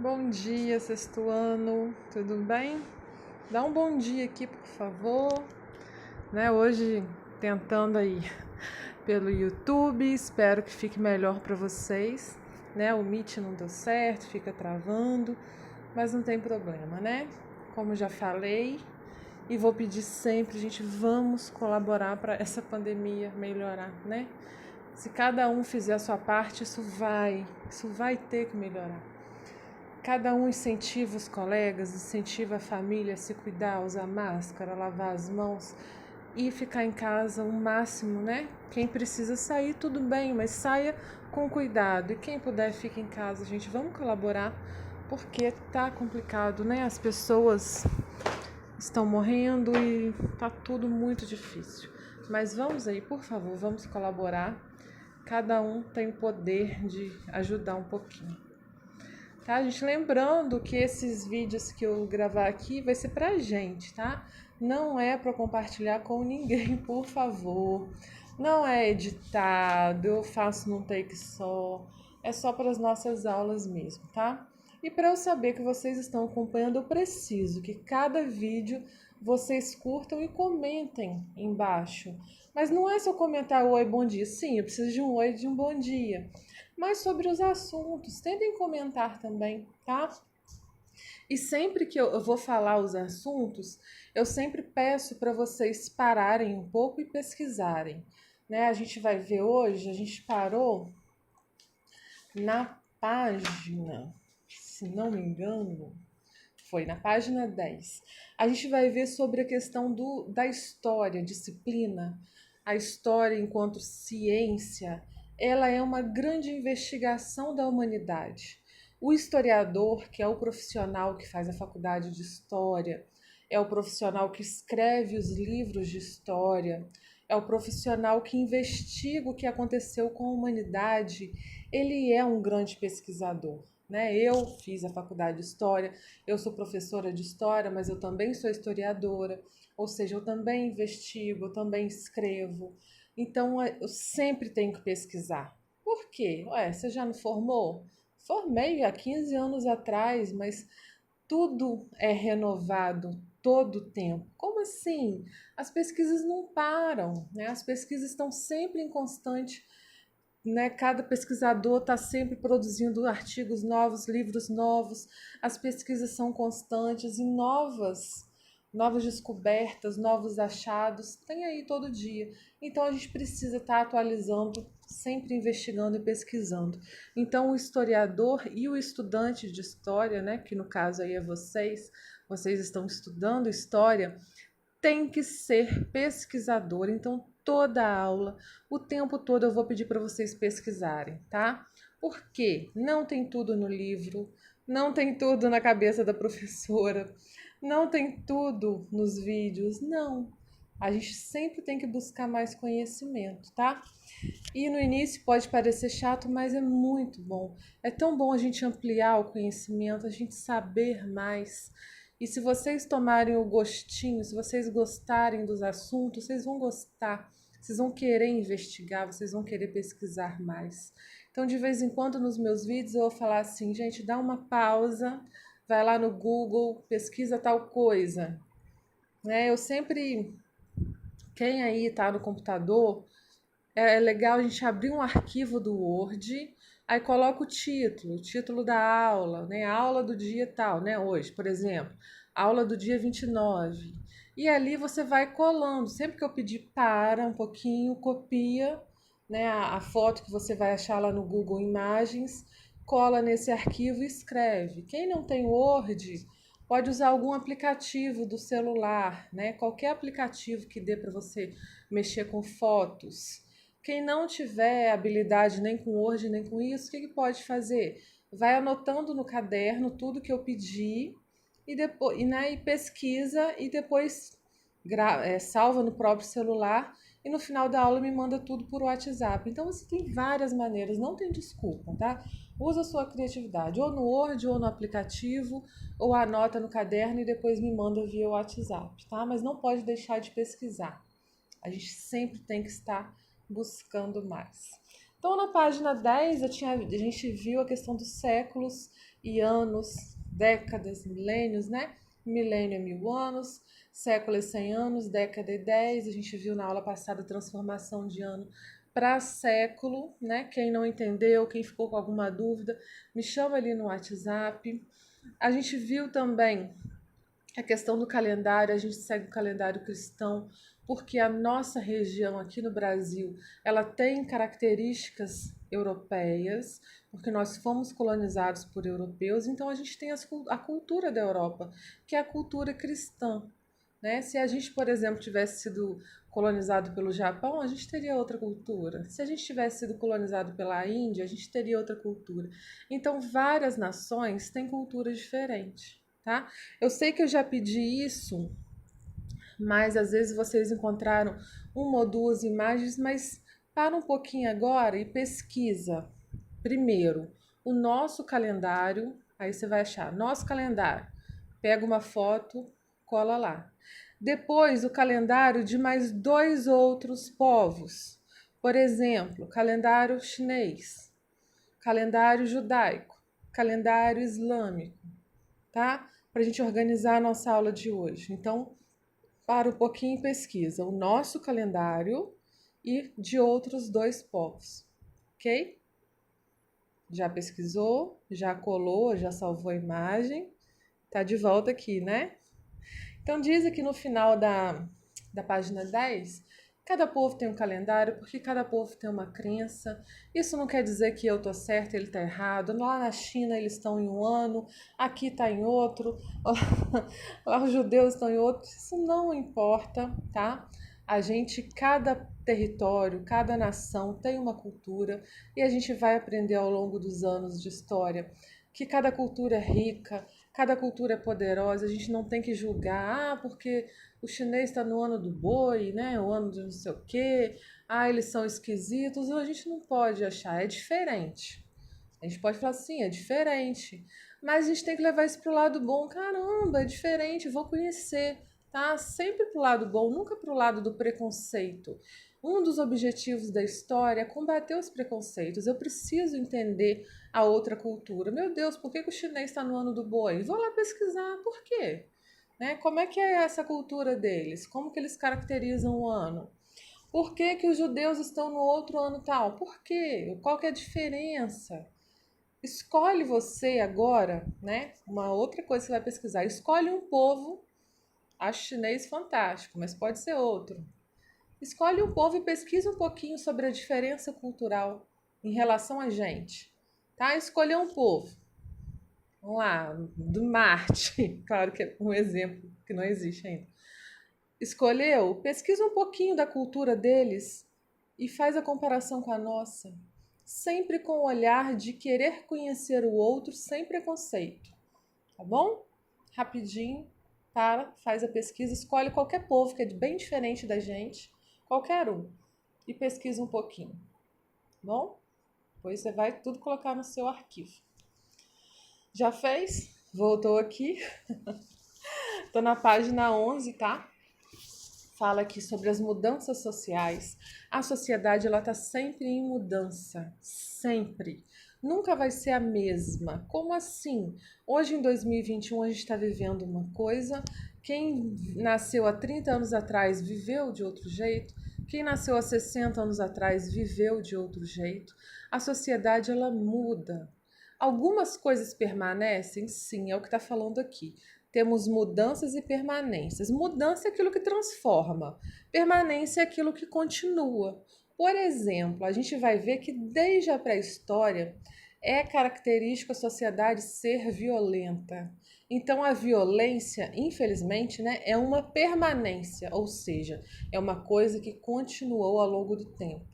Bom dia, sexto ano, tudo bem? Dá um bom dia aqui, por favor. Hoje tentando aí pelo YouTube, espero que fique melhor para vocês. O Meet não deu certo, fica travando, mas não tem problema, né? Como já falei, e vou pedir sempre, gente, vamos colaborar para essa pandemia melhorar, né? Se cada um fizer a sua parte, isso vai ter que melhorar. Cada um incentiva os colegas, incentiva a família a se cuidar, usar máscara, lavar as mãos e ficar em casa o máximo, né? Quem precisa sair, tudo bem, mas saia com cuidado. E quem puder, fique em casa, gente. Vamos colaborar, porque tá complicado, né? As pessoas estão morrendo e tá tudo muito difícil. Mas vamos aí, por favor, vamos colaborar. Cada um tem o poder de ajudar um pouquinho. Tá, gente? Lembrando que esses vídeos que eu gravar aqui vai ser pra gente, tá? Não é para compartilhar com ninguém, por favor. Não é editado, eu faço num take só. É só para as nossas aulas mesmo, tá? E para eu saber que vocês estão acompanhando, eu preciso que cada vídeo vocês curtam e comentem embaixo. Mas não é só comentar oi, bom dia. Sim, eu preciso de um oi e de um bom dia. Mas sobre os assuntos, tentem comentar também, tá? E sempre que eu vou falar os assuntos, eu sempre peço para vocês pararem um pouco e pesquisarem. A gente vai ver hoje, a gente parou na página, se não me engano, foi na página 10. A gente vai ver sobre a questão da história, disciplina, a história enquanto ciência. Ela é uma grande investigação da humanidade. O historiador, que é o profissional que faz a faculdade de história, é o profissional que escreve os livros de história, é o profissional que investiga o que aconteceu com a humanidade. Ele é um grande pesquisador. Eu fiz a faculdade de História, eu sou professora de História, mas eu também sou historiadora, ou seja, eu também investigo, eu também escrevo. Então, eu sempre tenho que pesquisar. Por quê? Você já não formou? Formei há 15 anos atrás, mas tudo é renovado todo o tempo. Como assim? As pesquisas não param, As pesquisas estão sempre em constante. Cada pesquisador está sempre produzindo artigos novos, livros novos, as pesquisas são constantes e novas descobertas, novos achados, tem aí todo dia. Então a gente precisa estar atualizando, sempre investigando e pesquisando. Então o historiador e o estudante de história, que no caso aí é vocês estão estudando história, tem que ser pesquisador. Então, toda a aula, o tempo todo eu vou pedir para vocês pesquisarem, tá? Porque não tem tudo no livro, não tem tudo na cabeça da professora, não tem tudo nos vídeos, não. A gente sempre tem que buscar mais conhecimento, tá? E no início pode parecer chato, mas é muito bom. É tão bom a gente ampliar o conhecimento, a gente saber mais. E se vocês tomarem o gostinho, se vocês gostarem dos assuntos, vocês vão gostar, vocês vão querer investigar, vocês vão querer pesquisar mais. Então, de vez em quando, nos meus vídeos, eu vou falar assim, gente, dá uma pausa, vai lá no Google, pesquisa tal coisa. Eu sempre, quem aí está no computador, é legal a gente abrir um arquivo do Word, aí coloca o título da aula, aula do dia tal, hoje, por exemplo, aula do dia 29. E ali você vai colando, sempre que eu pedir para um pouquinho, copia, a foto que você vai achar lá no Google Imagens, cola nesse arquivo e escreve. Quem não tem Word, pode usar algum aplicativo do celular, qualquer aplicativo que dê para você mexer com fotos. Quem não tiver habilidade nem com Word, nem com isso, o que pode fazer? Vai anotando no caderno tudo que eu pedi e depois e pesquisa e depois salva no próprio celular e no final da aula me manda tudo por WhatsApp. Então você tem várias maneiras, não tem desculpa, tá? Usa a sua criatividade, ou no Word, ou no aplicativo, ou anota no caderno e depois me manda via WhatsApp, tá? Mas não pode deixar de pesquisar. A gente sempre tem que estar buscando mais. Então, na página 10, a gente viu a questão dos séculos e anos, décadas, milênios, né? Milênio é 1000 anos, século é 100 anos, década é 10. A gente viu na aula passada a transformação de ano para século, né? Quem não entendeu, quem ficou com alguma dúvida, me chama ali no WhatsApp. A gente viu também a questão do calendário, a gente segue o calendário cristão, porque a nossa região aqui no Brasil, ela tem características europeias, porque nós fomos colonizados por europeus, então a gente tem a cultura da Europa, que é a cultura cristã, né? Se a gente, por exemplo, tivesse sido colonizado pelo Japão, a gente teria outra cultura. Se a gente tivesse sido colonizado pela Índia, a gente teria outra cultura. Então, várias nações têm culturas diferentes, tá? Eu sei que eu já pedi isso, mas às vezes vocês encontraram uma ou duas imagens, mas para um pouquinho agora e pesquisa. Primeiro, o nosso calendário, aí você vai achar nosso calendário. Pega uma foto, cola lá. Depois, o calendário de mais 2 outros povos. Por exemplo, calendário chinês, calendário judaico, calendário islâmico, tá? Para a gente organizar a nossa aula de hoje. Então, para um pouquinho e pesquisa o nosso calendário e de outros 2 povos, ok? Já pesquisou, já colou, já salvou a imagem, tá de volta aqui, né? Então diz aqui no final da página 10, cada povo tem um calendário, porque cada povo tem uma crença. Isso não quer dizer que eu tô certo, ele tá errado. Lá na China eles estão em um ano, aqui tá em outro, lá os judeus estão em outro. Isso não importa, tá? A gente, cada território, cada nação tem uma cultura e a gente vai aprender ao longo dos anos de história que cada cultura é rica, cada cultura é poderosa, a gente não tem que julgar, porque o chinês está no ano do boi, né? O ano de não sei o quê, eles são esquisitos, a gente não pode achar, é diferente. A gente pode falar assim, é diferente, mas a gente tem que levar isso pro lado bom, caramba, é diferente, vou conhecer, tá? Sempre pro lado bom, nunca pro lado do preconceito. Um dos objetivos da história é combater os preconceitos. Eu preciso entender a outra cultura. Meu Deus, por que o chinês está no ano do boi? Vou lá pesquisar, por quê? Né? Como é que é essa cultura deles? Como que eles caracterizam o ano? Por que que os judeus estão no outro ano tal? Por quê? Qual que é a diferença? Escolhe você agora, né? Uma outra coisa que você vai pesquisar. Escolhe um povo, acho chinês fantástico, mas pode ser outro. Escolhe um povo e pesquisa um pouquinho sobre a diferença cultural em relação a gente, tá? Escolher um povo, vamos lá, do Marte, claro que é um exemplo que não existe ainda. Escolheu, pesquisa um pouquinho da cultura deles e faz a comparação com a nossa, sempre com o olhar de querer conhecer o outro sem preconceito, tá bom? Rapidinho, faz a pesquisa, escolhe qualquer povo que é bem diferente da gente, qualquer um, e pesquisa um pouquinho, bom? Depois você vai tudo colocar no seu arquivo. Já fez? Voltou aqui? Tô na página 11, tá? Fala aqui sobre as mudanças sociais. A sociedade, ela tá sempre em mudança, sempre. Nunca vai ser a mesma. Como assim? Hoje, em 2021, a gente está vivendo uma coisa. Quem nasceu há 30 anos atrás viveu de outro jeito. Quem nasceu há 60 anos atrás viveu de outro jeito. A sociedade, ela muda. Algumas coisas permanecem? Sim, é o que está falando aqui. Temos mudanças e permanências. Mudança é aquilo que transforma. Permanência é aquilo que continua. Por exemplo, a gente vai ver que desde a pré-história é característica a sociedade ser violenta. Então a violência, infelizmente, né, é uma permanência, ou seja, é uma coisa que continuou ao longo do tempo.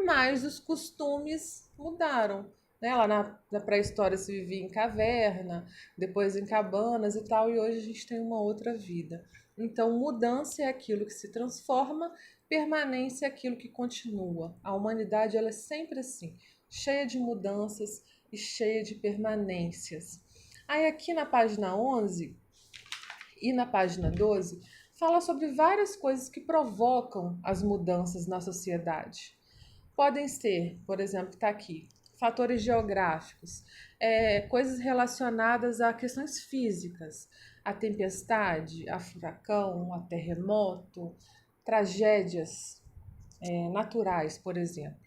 Mas os costumes mudaram. Né? Lá na pré-história se vivia em caverna, depois em cabanas e tal, e hoje a gente tem uma outra vida. Então, mudança é aquilo que se transforma, permanência é aquilo que continua. A humanidade, ela é sempre assim, cheia de mudanças e cheia de permanências. Aí aqui na página 11 e na página 12, fala sobre várias coisas que provocam as mudanças na sociedade. Podem ser, por exemplo, está aqui, fatores geográficos, coisas relacionadas a questões físicas, a tempestade, a furacão, a terremoto, tragédias naturais, por exemplo.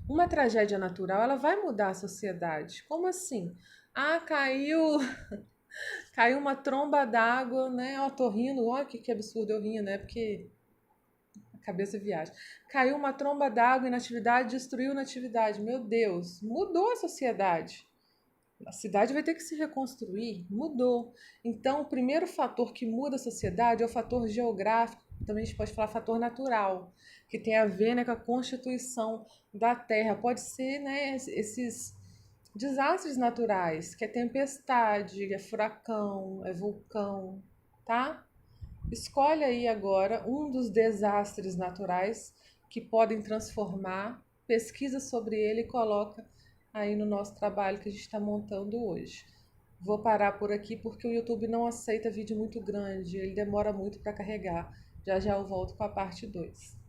Uma tragédia natural, ela vai mudar a sociedade. Como assim? Ah, caiu uma tromba d'água, né? Ó, tô rindo, ó, que absurdo eu rinho, né? Porque a cabeça viaja. Caiu uma tromba d'água e Natividade destruiu Natividade. Meu Deus, mudou a sociedade. A cidade vai ter que se reconstruir, mudou. Então, o primeiro fator que muda a sociedade é o fator geográfico, também a gente pode falar fator natural, que tem a ver, né, com a constituição da Terra. Pode ser, né, esses desastres naturais, que é tempestade, é furacão, é vulcão, tá? Escolhe aí agora um dos desastres naturais que podem transformar, pesquisa sobre ele e coloca aí no nosso trabalho que a gente está montando hoje. Vou parar por aqui porque o YouTube não aceita vídeo muito grande, ele demora muito para carregar. Já já eu volto com a parte 2.